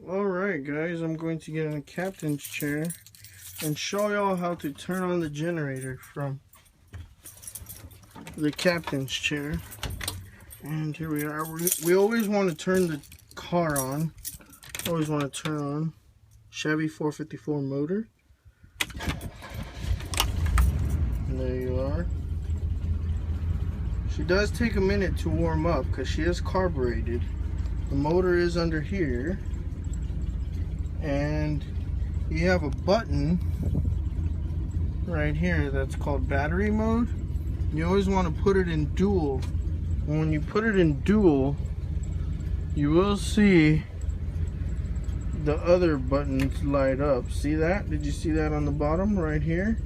Alright guys, I'm going to get in the captain's chair and show y'all how to turn on the generator from the captain's chair. And here we are. We always want to turn the car on. Always want to turn on Chevy 454 motor. And there you are. She does take a minute to warm up because she is carbureted. The motor is under here. And you have a button right here that's called battery mode. You always want to put it in dual. And when you put it in dual, you will see the other buttons light up. See that? Did you see that on the bottom right here?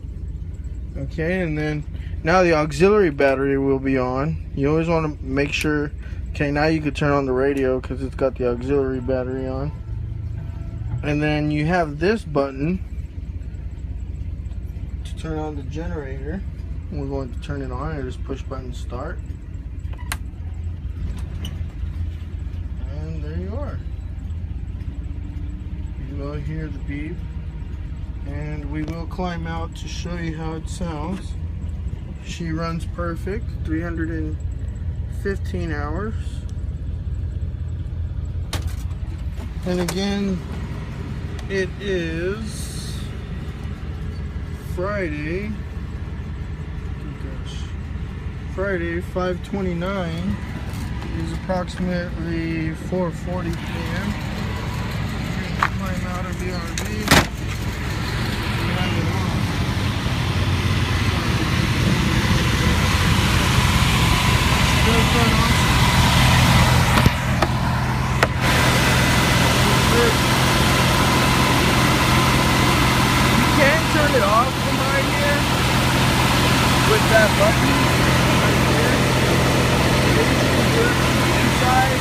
Okay, and then now the auxiliary battery will be on. You always want to make sure. Okay, now you can turn on the radio because it's got the auxiliary battery on. And then you have this button to turn on the generator. We're going to turn it on and just push button start. And there you are. You will hear the beep. And we will climb out to show you how it sounds. She runs perfect, 315 hours. And again, it is Friday. Friday, 5/29. It is approximately 4:40 p.m. We're going to climb out of the RV. Drive it on. Still fun, awesome. Turn it off from right here with that button right there. Maybe you can do it from the inside.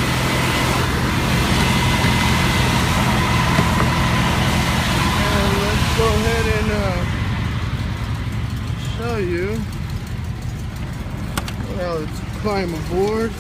And let's go ahead and show you. Well, let's climb aboard.